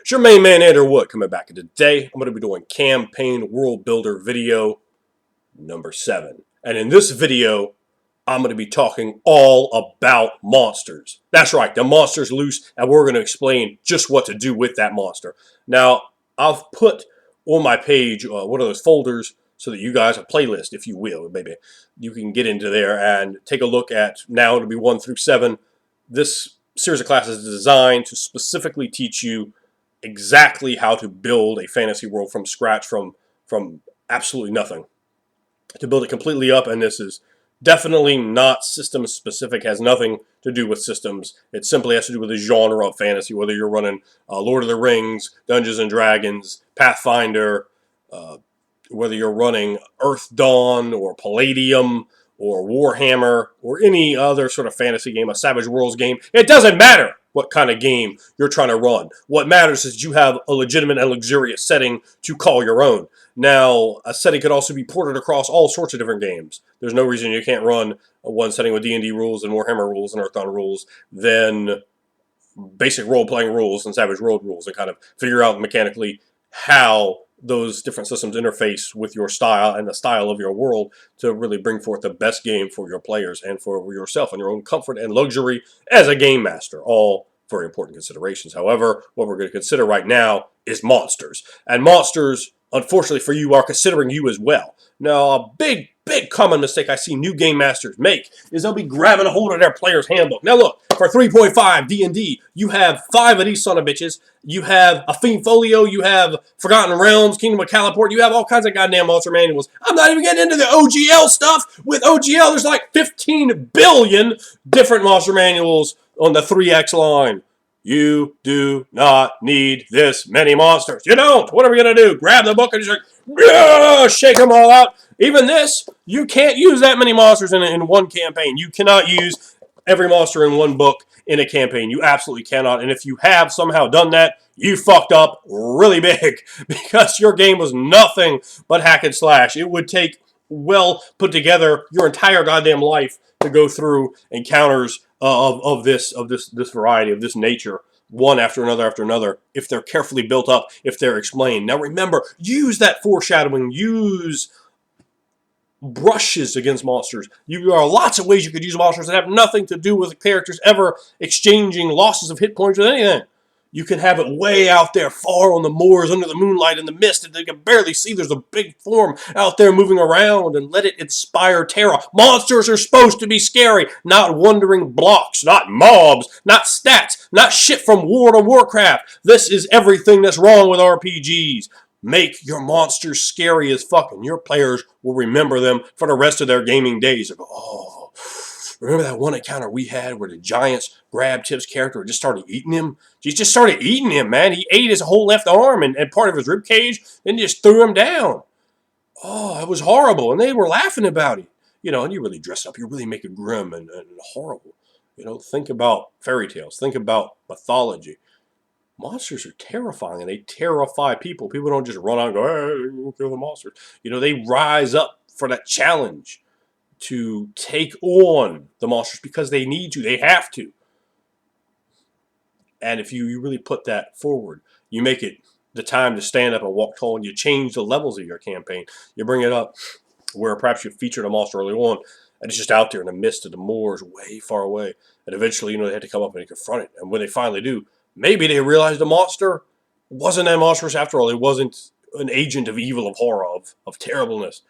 It's your main man, Andrew Wood, coming back. And today, I'm going to be doing Campaign World Builder video number 7. And in this video, I'm going to be talking all about monsters. That's right, the monster's loose, and we're going to explain just what to do with that monster. Now, I've put on my page one of those folders so that you guys, a playlist, if you will, maybe you can get into there and take a look at, now it'll be 1 through 7. This series of classes is designed to specifically teach you exactly how to build a fantasy world from scratch, from absolutely nothing, to build it completely up. And this is definitely not system specific, has nothing to do with systems. It simply has to do with the genre of fantasy, whether you're running Lord of the Rings, Dungeons and Dragons, Pathfinder, whether you're running Earth Dawn or Palladium or Warhammer or any other sort of fantasy game, a Savage Worlds game. It doesn't matter what kind of game you're trying to run. What matters is you have a legitimate and luxurious setting to call your own. Now, a setting could also be ported across all sorts of different games. There's no reason you can't run one setting with D&D rules and Warhammer rules and Earth Dawn rules, then basic role-playing rules and Savage World rules, and kind of figure out mechanically how those different systems interface with your style and the style of your world to really bring forth the best game for your players and for yourself and your own comfort and luxury as a game master. All very important considerations. However, what we're going to consider right now is monsters. And monsters, unfortunately for you, are considering you as well. Now, a big common mistake I see new game masters make is they'll be grabbing a hold of their player's handbook. Now look, for 3.5 D&D, you have 5 of these son of bitches. You have a Fiend Folio, you have Forgotten Realms, Kingdom of Caliport, you have all kinds of goddamn monster manuals. I'm not even getting into the OGL stuff. With OGL, there's like 15 billion different monster manuals on the 3X line. You do not need this many monsters. You don't. What are we going to do? Grab the book and just like, shake them all out. Even this, you can't use that many monsters in one campaign. You cannot use every monster in one book in a campaign. You absolutely cannot. And if you have somehow done that, you fucked up really big, because your game was nothing but hack and slash. It would take well put together your entire goddamn life to go through encounters of this variety, of this nature, one after another, if they're carefully built up, if they're explained. Now remember, use that foreshadowing, use brushes against monsters. There are lots of ways you could use monsters that have nothing to do with the characters ever exchanging losses of hit points with anything. You can have it way out there, far on the moors, under the moonlight, in the mist, and they can barely see there's a big form out there moving around, and let it inspire terror. Monsters are supposed to be scary, not wandering blocks, not mobs, not stats, not shit from World of Warcraft. This is everything that's wrong with RPGs. Make your monsters scary as fuck, and your players will remember them for the rest of their gaming days. They'll go, oh, remember that one encounter we had where the giants grabbed Tip's character and just started eating him? He just started eating him, man. He ate his whole left arm and part of his rib cage, and just threw him down. Oh, it was horrible, and they were laughing about it. You know, and you really dress up. You really make it grim and horrible. You know, think about fairy tales. Think about mythology. Monsters are terrifying, and they terrify people. People don't just run out and go, hey, we'll kill the monsters. You know, they rise up for that challenge to take on the monsters because they need to. They have to. And if you really put that forward, you make it the time to stand up and walk tall, and you change the levels of your campaign. You bring it up where perhaps you featured a monster early on, and it's just out there in the midst of the moors, way far away. And eventually, you know, they had to come up and confront it. And when they finally do, maybe they realized the monster wasn't that monstrous after all. It wasn't an agent of evil, of horror, of terribleness.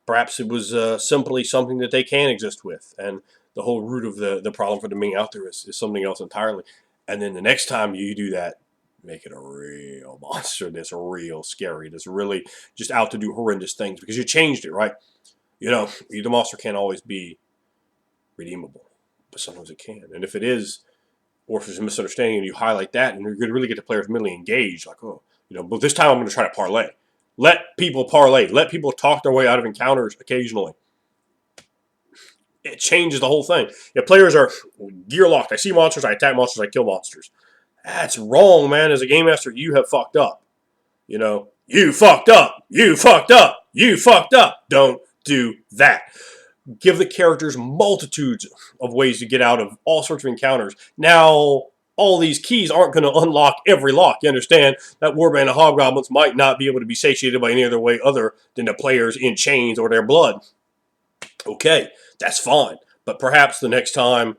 Perhaps it was simply something that they can exist with. And the whole root of the problem for them being out there is something else entirely. And then the next time you do that, make it a real monster that's real scary, that's really just out to do horrendous things because you changed it, right? You know, the monster can't always be redeemable, but sometimes it can. And if it is, or if there's a misunderstanding and you highlight that, and you're going to really get the players mentally engaged, like, oh, you know, but this time I'm going to try to parlay. Let people parlay. Let people talk their way out of encounters occasionally. It changes the whole thing. If players are gear locked, I see monsters, I attack monsters, I kill monsters. That's wrong, man. As a game master, you have fucked up. You know, you fucked up. You fucked up. You fucked up. Don't do that. Give the characters multitudes of ways to get out of all sorts of encounters. Now, all these keys aren't going to unlock every lock. You understand that warband of hobgoblins might not be able to be satiated by any other way other than the players in chains or their blood. Okay, that's fine. But perhaps the next time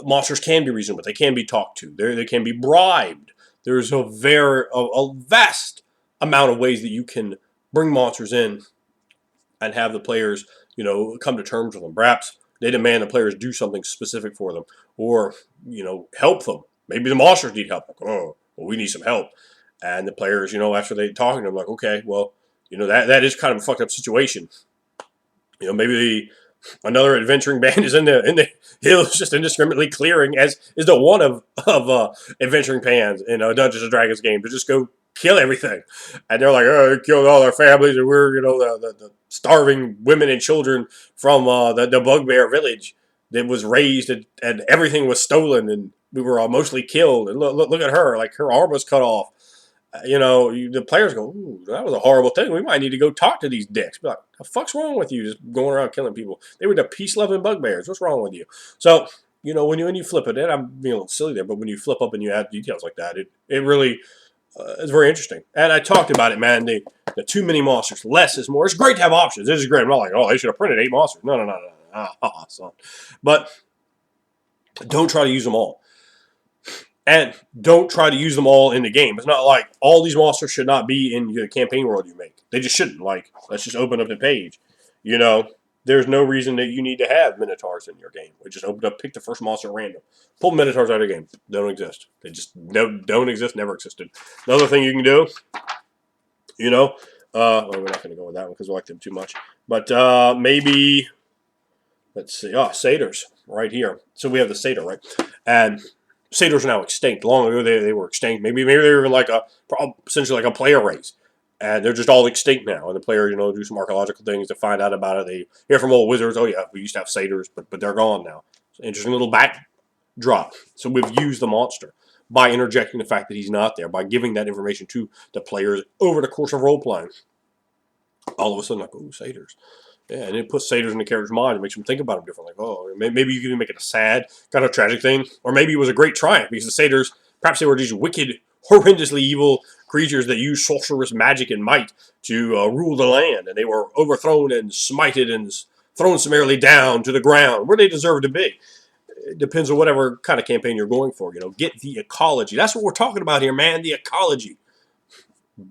monsters can be reasoned with, they can be talked to, they can be bribed. There's a vast amount of ways that you can bring monsters in and have the players, come to terms with them. Perhaps they demand the players do something specific for them, or help them. Maybe the monsters need help. Like, oh, well, we need some help, and the players, after they talking to them, like, okay, well, that is kind of a fucked up situation. Maybe another adventuring band is in the hills, just indiscriminately clearing, as is the one of adventuring bands in a Dungeons and Dragons game, to just go kill everything. And they're like, oh, they killed all our families, and we're the starving women and children from the Bugbear village that was raised, and everything was stolen, and we were all mostly killed. And look at her, like her arm was cut off. The players go, ooh, that was a horrible thing. We might need to go talk to these dicks. Be like, the fuck's wrong with you just going around killing people? They were the peace-loving bugbears. What's wrong with you? So, when you flip it, and I'm being a little silly there, but when you flip up and you add details like that, it really is very interesting. And I talked about it, man. The too many monsters. Less is more. It's great to have options. This is great. I'm not like, oh, they should have printed 8 monsters. No. Son. But don't try to use them all. And don't try to use them all in the game. It's not like all these monsters should not be in the campaign world you make. They just shouldn't. Like, let's just open up the page. There's no reason that you need to have Minotaurs in your game. We just open up, pick the first monster at random. Pull Minotaurs out of the game. They don't exist. They just don't exist, never existed. Another thing you can do, well, we're not going to go with that one because we like them too much. But maybe, let's see, satyrs right here. So we have the satyr, right? And satyrs are now extinct. Long ago, they were extinct. Maybe they were even essentially like a player race. And they're just all extinct now. And the players, do some archaeological things to find out about it. They hear from old wizards, oh yeah, we used to have satyrs, but they're gone now. It's an interesting little backdrop. So we've used the monster by interjecting the fact that he's not there, by giving that information to the players over the course of role-playing. All of a sudden, like, oh, satyrs. Yeah, and it puts satyrs in the character's mind. It makes them think about them differently. Like, oh, maybe you can make it a sad, kind of tragic thing. Or maybe it was a great triumph because the satyrs, perhaps they were these wicked, horrendously evil creatures that used sorcerous magic and might to rule the land. And they were overthrown and smited and thrown summarily down to the ground where they deserve to be. It depends on whatever kind of campaign you're going for. Get the ecology. That's what we're talking about here, man, the ecology.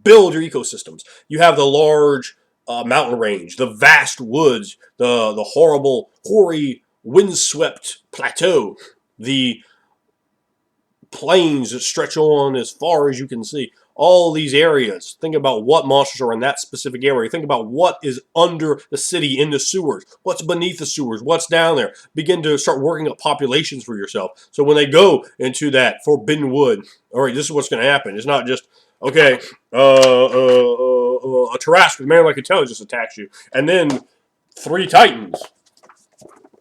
Build your ecosystems. You have the large mountain range, the vast woods, the horrible, hoary, windswept plateau, the plains that stretch on as far as you can see. All these areas. Think about what monsters are in that specific area. Think about what is under the city in the sewers. What's beneath the sewers? What's down there? Begin to start working up populations for yourself. So when they go into that forbidden wood, all right, this is what's going to happen. It's not just, okay, a Tarrasque with man-like intelligence attacks you, and then 3 Titans.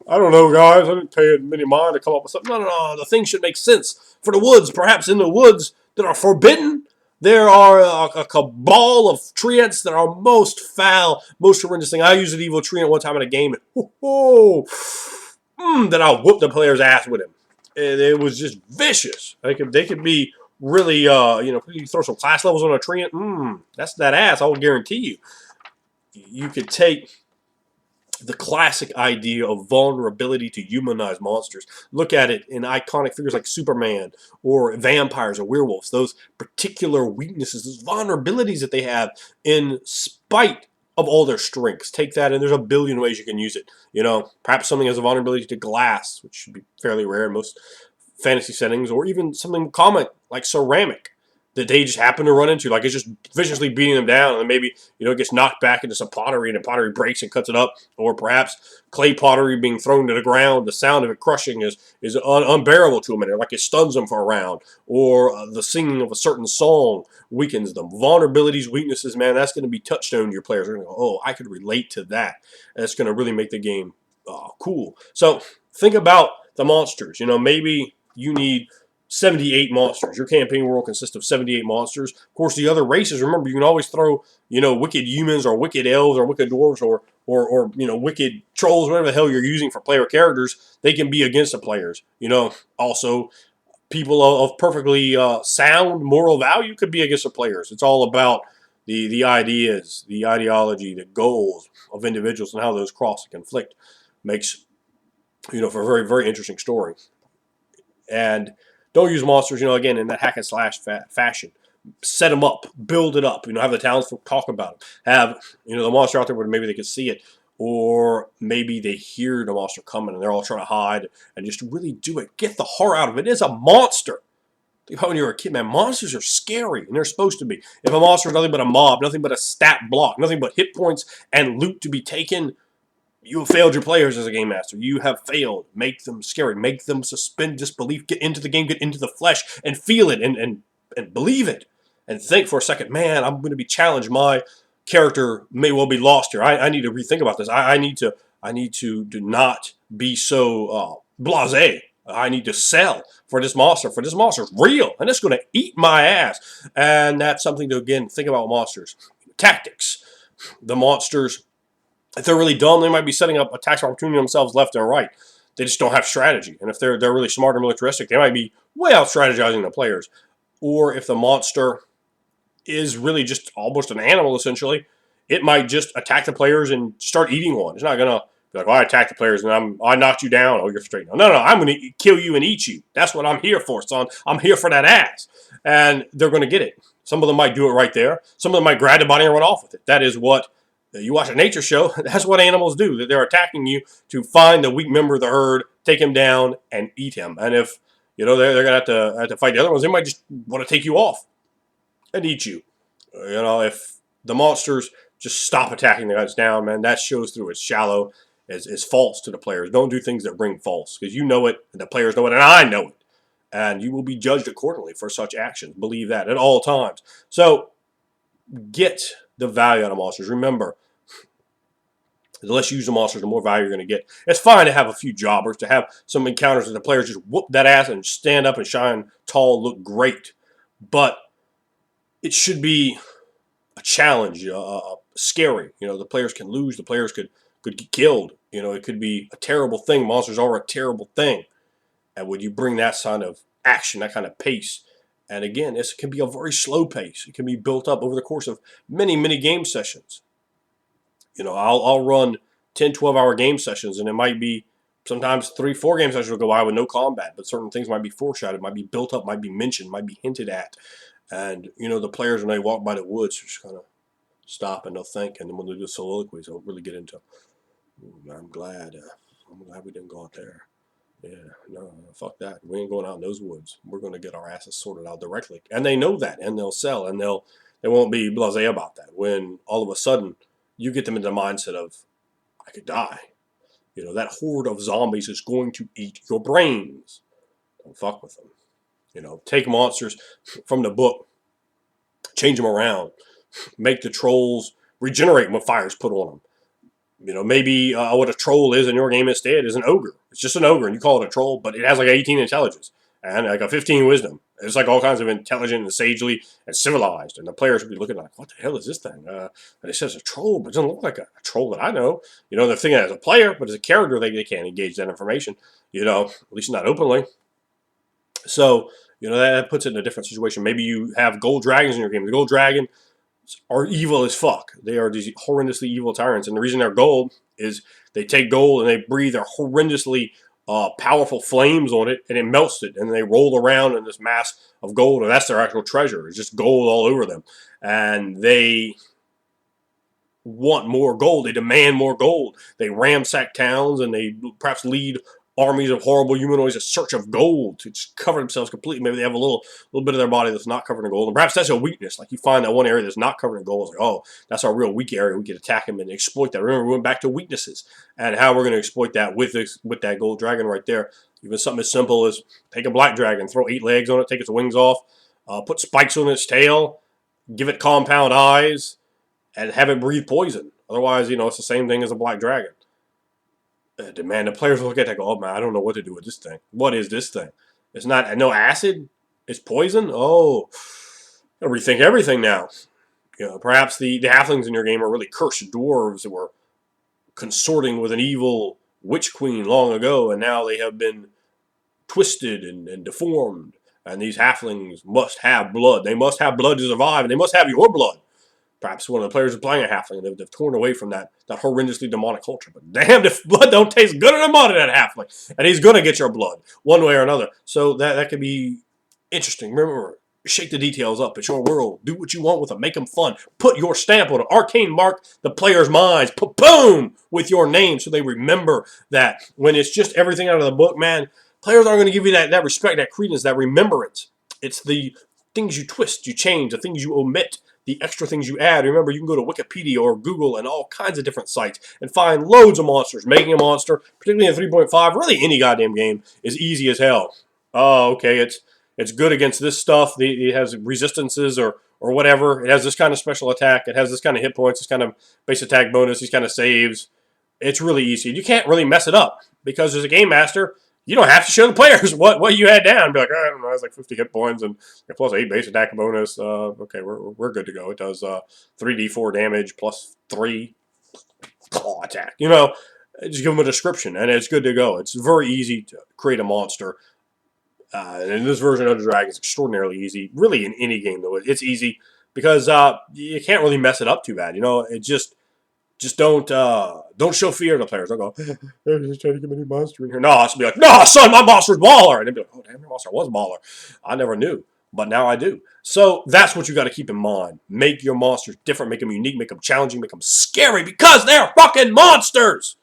I don't know, guys. I didn't pay many mind to come up with something. No. The thing should make sense for the woods. Perhaps in the woods that are forbidden, there are a cabal of treants that are most foul, most horrendous thing. I used an evil treant one time in a game, and then I whooped the player's ass with him. And it was just vicious. They could be really, you throw some class levels on a treant. That's that ass. I will guarantee you. You could take the classic idea of vulnerability to humanize monsters. Look at it in iconic figures like Superman or vampires or werewolves. Those particular weaknesses, those vulnerabilities that they have in spite of all their strengths. Take that, and there's a billion ways you can use it. Perhaps something has a vulnerability to glass, which should be fairly rare in most fantasy settings, or even something common like ceramic that they just happen to run into. Like, it's just viciously beating them down, and then maybe, it gets knocked back into some pottery, and the pottery breaks and cuts it up. Or perhaps clay pottery being thrown to the ground, the sound of it crushing is unbearable to them, and like it stuns them for a round. Or the singing of a certain song weakens them. Vulnerabilities, weaknesses, man, that's going to be touchstone to your players. They're going to go, oh, I could relate to that. And it's going to really make the game cool. So think about the monsters. Maybe you need 78 monsters. Your campaign world consists of 78 monsters. Of course, the other races, remember, you can always throw, wicked humans or wicked elves or wicked dwarves or wicked trolls, whatever the hell you're using for player characters. They can be against the players. Also, people of perfectly sound moral value could be against the players. It's all about the ideas, the ideology, the goals of individuals and how those cross and conflict. Makes, for a very, very interesting story. And don't use monsters, again, in that hack and slash fashion. Set them up, build it up, have the townsfolk talk about it. Have, the monster out there where maybe they can see it, or maybe they hear the monster coming and they're all trying to hide, and just really do it. Get the horror out of it. It is a monster. Think about when you were a kid, man. Monsters are scary, and they're supposed to be. If a monster is nothing but a mob, nothing but a stat block, nothing but hit points and loot to be taken, you have failed your players as a game master. You have failed. Make them scary. Make them suspend disbelief. Get into the game. Get into the flesh and feel it and believe it. And think for a second, man, I'm going to be challenged. My character may well be lost here. I need to rethink about this. I need to do not be so blasé. I need to sell for this monster. For this monster is real, and it's going to eat my ass. And that's something to, again, think about monsters. Tactics. The monsters, if they're really dumb, they might be setting up attacks of opportunity themselves left and right. They just don't have strategy. And if they're really smart and militaristic, they might be way out strategizing the players. Or if the monster is really just almost an animal, essentially, it might just attack the players and start eating one. It's not going to be like, I attacked the players and I knocked you down. Oh, you're straight. No, I'm going to kill you and eat you. That's what I'm here for, son. I'm here for that ass. And they're going to get it. Some of them might do it right there. Some of them might grab the body and run off with it. That is what, you watch a nature show, that's what animals do. They're attacking you to find the weak member of the herd, take him down, and eat him. And if, they're going to have to fight the other ones, they might just want to take you off and eat you. If the monsters just stop attacking the guys down, man, that shows through. It's shallow, is false to the players. Don't do things that bring false, because you know it, and the players know it, and I know it. And you will be judged accordingly for such actions. Believe that at all times. So get the value out of monsters. Remember, the less you use the monsters, the more value you're going to get. It's fine to have a few jobbers, to have some encounters where the players just whoop that ass and stand up and shine tall, look great. But it should be a challenge, scary. The players can lose. The players could get killed. It could be a terrible thing. Monsters are a terrible thing. And when you bring that kind of action, that kind of pace, and again, it can be a very slow pace. It can be built up over the course of many, many game sessions. I'll run 10, 12-hour game sessions, and it might be sometimes 3, 4 game sessions will go by with no combat, but certain things might be foreshadowed, might be built up, might be mentioned, might be hinted at. And, the players, when they walk by the woods, just kind of stop and they'll think. And then when they do soliloquies, they'll really get into, I'm glad we didn't go out there. Yeah, no, fuck that. We ain't going out in those woods. We're going to get our asses sorted out directly. And they know that, and they'll sell, and they won't be blasé about that. When all of a sudden you get them into the mindset of, I could die. That horde of zombies is going to eat your brains. Don't fuck with them. Take monsters from the book, change them around, make the trolls regenerate when fire's put on them. Maybe what a troll is in your game instead is an ogre. It's just an ogre, and you call it a troll, but it has like 18 intelligence and like a 15 wisdom. It's like all kinds of intelligent and sagely and civilized, and the players will be looking like, what the hell is this thing? And it says a troll, but it doesn't look like a troll that I know. They're thinking as a player, but as a character, they can't engage that information, at least not openly. So, that puts it in a different situation. Maybe you have gold dragons in your game. The gold dragon are evil as fuck. They are these horrendously evil tyrants. And the reason they're gold is they take gold and they breathe their horrendously powerful flames on it, and it melts it. And they roll around in this mass of gold, and that's their actual treasure. It's just gold all over them. And they want more gold. They demand more gold. They ransack towns, and they perhaps lead armies of horrible humanoids in search of gold to just cover themselves completely. Maybe they have a little bit of their body that's not covered in gold, and perhaps that's a weakness. Like you find that one area that's not covered in gold, it's like, oh, that's our real weak area. We can attack them and exploit that. Remember, we went back to weaknesses and how we're going to exploit that with that gold dragon right there. Even something as simple as take a black dragon, throw 8 legs on it, take its wings off, put spikes on its tail, give it compound eyes, and have it breathe poison. Otherwise, it's the same thing as a black dragon. Man, the players look at that and go, oh man, I don't know what to do with this thing. What is this thing? It's not no acid. It's poison. Oh, gotta rethink everything now. Perhaps the halflings in your game are really cursed dwarves that were consorting with an evil witch queen long ago, and now they have been twisted and deformed And these halflings must have blood. They must have blood to survive, and they must have your blood. Perhaps one of the players is playing a halfling. They've torn away from that horrendously demonic culture. But damned if blood don't taste good in the mud of that halfling. And he's going to get your blood one way or another. So that could be interesting. Remember, shake the details up. It's your world. Do what you want with them. Make them fun. Put your stamp on it. Arcane mark the players' minds. Boom! With your name so they remember that. When it's just everything out of the book, man, players aren't going to give you that respect, that credence, that remembrance. It's the things you twist, you change, the things you omit, the extra things you add. Remember, you can go to Wikipedia or Google and all kinds of different sites and find loads of monsters. Making a monster, particularly in 3.5, really any goddamn game, is easy as hell. Oh, okay, it's good against this stuff. It has resistances or whatever. It has this kind of special attack. It has this kind of hit points, this kind of base attack bonus, these kind of saves. It's really easy. You can't really mess it up because as a game master, you don't have to show the players what you had down. Be like, I don't know, it's like 50 hit points and plus 8 base attack bonus. Okay, we're good to go. It does 3d4 damage plus 3 claw attack. Just give them a description and it's good to go. It's very easy to create a monster. And this version of the Dragon is extraordinarily easy. Really, in any game though, it's easy because you can't really mess it up too bad. It just don't show fear to players. Don't go, they're just trying to get a new monster in here. No, it's be like, no, son, my monster's baller. And they'd be like, oh, damn, your monster was baller. I never knew, but now I do. So that's what you got to keep in mind. Make your monsters different, make them unique, make them challenging, make them scary because they're fucking monsters.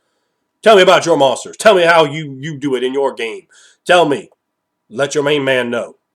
Tell me about your monsters. Tell me how you do it in your game. Tell me. Let your main man know.